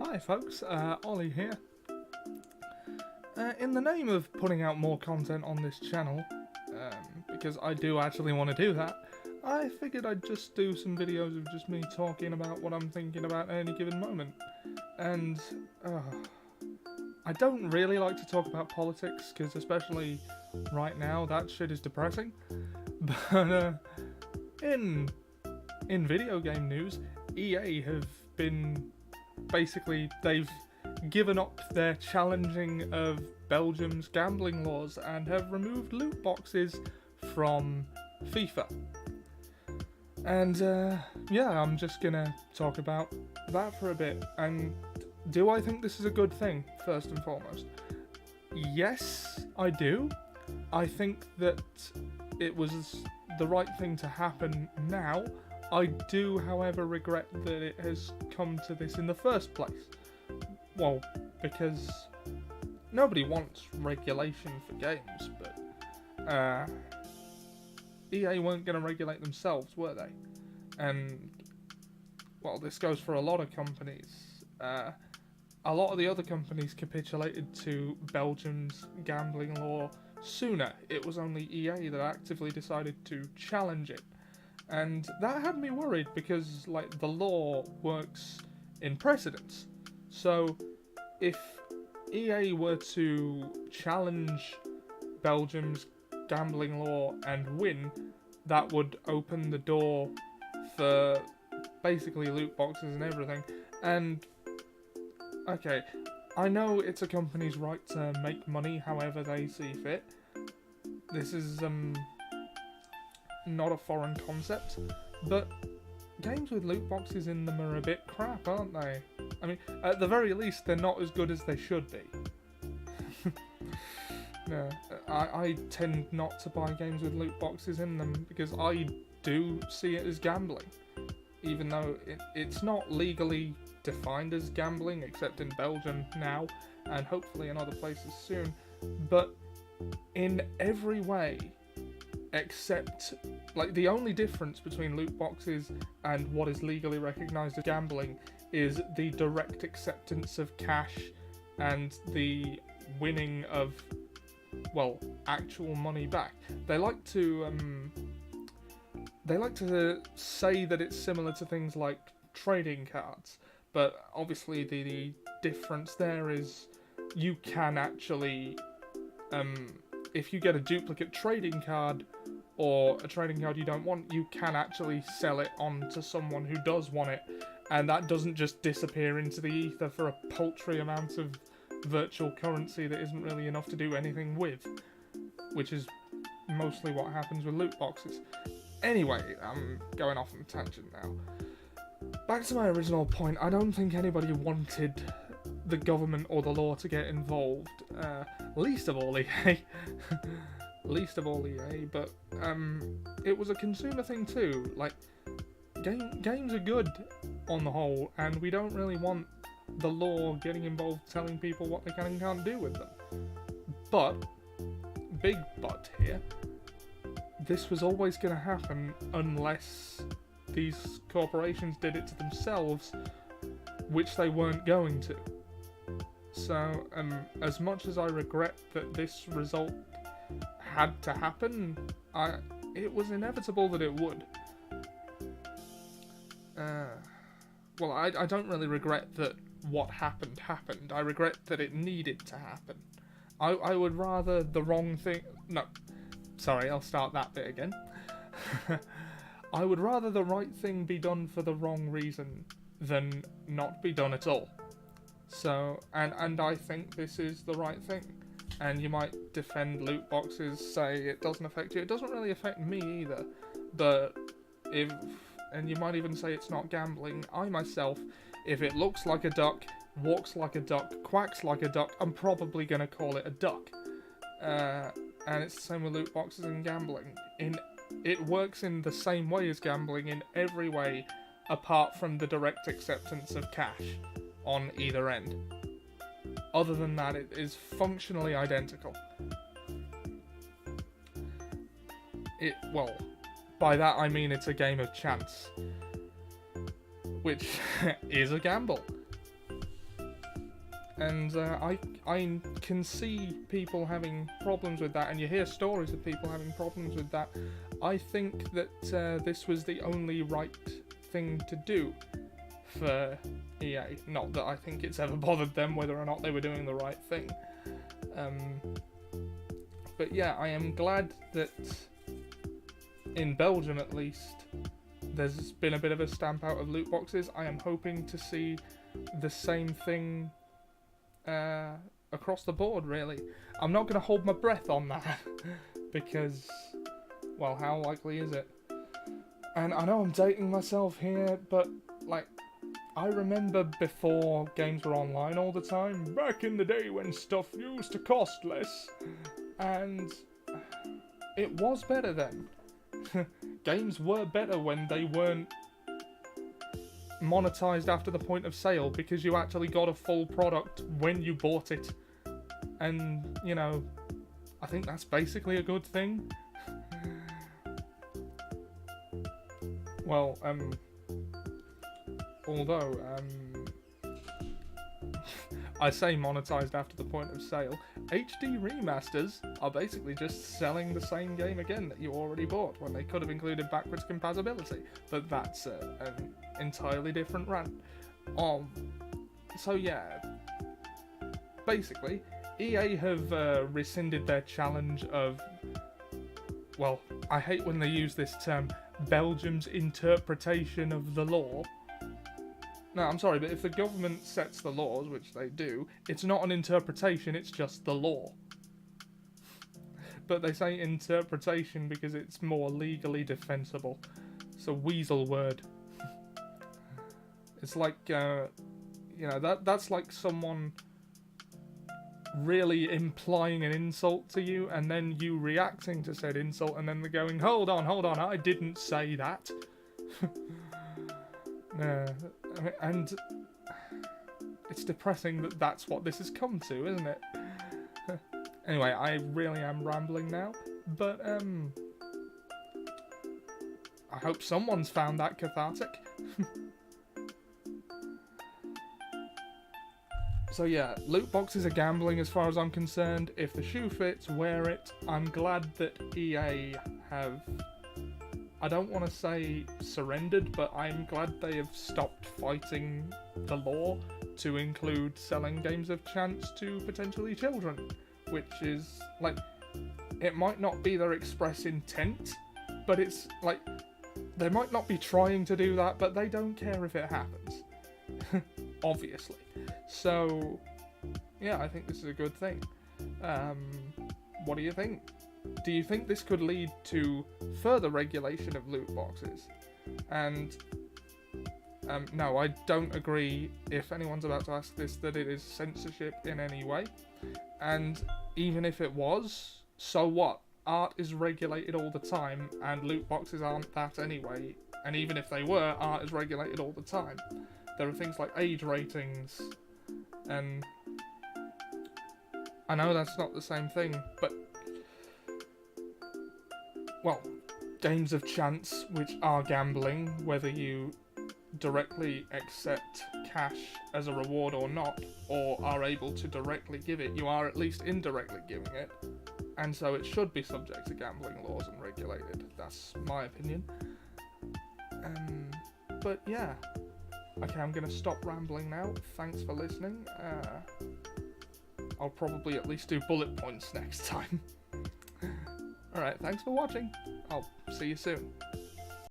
Hi folks, Ollie here. In the name of putting out more content on this channel, because I do actually want to do that, I figured I'd just do some videos of just me talking about what I'm thinking about at any given moment. And, I don't really like to talk about politics, because especially right now, that shit is depressing. But, in video game news, EA have been... Basically, they've given up their challenging of Belgium's gambling laws and have removed loot boxes from FIFA. And, yeah, I'm just gonna talk about that for a bit. And do I think this is a good thing, first and foremost? Yes, I do. I think that it was the right thing to happen now. I do, however, regret that it has come to this in the first place. Well, because nobody wants regulation for games, but EA weren't going to regulate themselves, were they? And, well, this goes for a lot of companies. A lot of the other companies capitulated to Belgium's gambling law sooner. It was only EA that actively decided to challenge it. And that had me worried because, like, the law works in precedence. So, if EA were to challenge Belgium's gambling law and win, that would open the door for basically loot boxes and everything. And, okay, I know it's a company's right to make money however they see fit. This is, not a foreign concept, but games with loot boxes in them are a bit crap, aren't they? I mean, at the very least, they're not as good as they should be. No, I tend not to buy games with loot boxes in them because I do see it as gambling, even though it's not legally defined as gambling, except in Belgium now, and hopefully in other places soon, but in every way, except, like, the only difference between loot boxes and what is legally recognised as gambling is the direct acceptance of cash and the winning of, well, actual money back. They like to say that it's similar to things like trading cards, but obviously the difference there is you can actually, if you get a duplicate trading card, or a trading card you don't want, you can actually sell it on to someone who does want it, and that doesn't just disappear into the ether for a paltry amount of virtual currency that isn't really enough to do anything with, which is mostly what happens with loot boxes. Anyway, I'm going off on a tangent now. Back to my original point, I don't think anybody wanted the government or the law to get involved, least of all EA. Least of all EA, but it was a consumer thing too. Like, games are good on the whole, and we don't really want the law getting involved telling people what they can and can't do with them. But, big but here, this was always going to happen unless these corporations did it to themselves, which they weren't going to. So, as much as I regret that this result had to happen, it was inevitable that it would. Well, I don't really regret that what happened. I regret that it needed to happen. I would rather the wrong thing... No, sorry, I'll start that bit again. I would rather the right thing be done for the wrong reason than not be done at all. So, and I think this is the right thing. And you might defend loot boxes, say it doesn't affect you. It doesn't really affect me either. But and you might even say it's not gambling. I myself, if it looks like a duck, walks like a duck, quacks like a duck, I'm probably going to call it a duck. And it's the same with loot boxes and gambling. It works in the same way as gambling in every way, apart from the direct acceptance of cash on either end. Other than that, it is functionally identical. Well, by that I mean it's a game of chance. Which is a gamble. And I can see people having problems with that, and you hear stories of people having problems with that. I think that this was the only right thing to do for EA. Not that I think it's ever bothered them whether or not they were doing the right thing. But yeah, I am glad that in Belgium at least there's been a bit of a stamp out of loot boxes. I am hoping to see the same thing across the board, really. I'm not going to hold my breath on that because, well, how likely is it? And I know I'm dating myself here, but like, I remember before games were online all the time, back in the day when stuff used to cost less, and it was better then. Games were better when they weren't monetized after the point of sale, because you actually got a full product when you bought it. And, you know, I think that's basically a good thing. Well, although, I say monetized after the point of sale, HD remasters are basically just selling the same game again that you already bought when they could have included backwards compatibility. But that's an entirely different rant. So yeah, basically, EA have rescinded their challenge of, well, I hate when they use this term, Belgium's interpretation of the law. No, I'm sorry, but if the government sets the laws, which they do, it's not an interpretation, it's just the law. But they say interpretation because it's more legally defensible. It's a weasel word. It's like, you know, that's like someone really implying an insult to you, and then you reacting to said insult, and then they're going, hold on, I didn't say that. And it's depressing that that's what this has come to, isn't it? Anyway, I really am rambling now, but I hope someone's found that cathartic. So yeah, loot boxes are gambling as far as I'm concerned. If the shoe fits, wear it. I'm glad that EA have, I don't want to say surrendered, but I'm glad they have stopped fighting the law to include selling games of chance to potentially children, which is, like, it might not be their express intent, but it's, like, they might not be trying to do that, but they don't care if it happens. Obviously. So, yeah, I think this is a good thing. What do you think? Do you think this could lead to further regulation of loot boxes? And no, I don't agree, if anyone's about to ask this, that it is censorship in any way. And even if it was, so what? Art is regulated all the time, and loot boxes aren't that anyway. And even if they were, art is regulated all the time. There are things like age ratings, and I know that's not the same thing, but, well, games of chance, which are gambling, whether you directly accept cash as a reward or not, or are able to directly give it, you are at least indirectly giving it, and so it should be subject to gambling laws and regulated. That's my opinion. But yeah. Okay, I'm going to stop rambling now. Thanks for listening. I'll probably at least do bullet points next time. Alright, thanks for watching. I'll see you soon.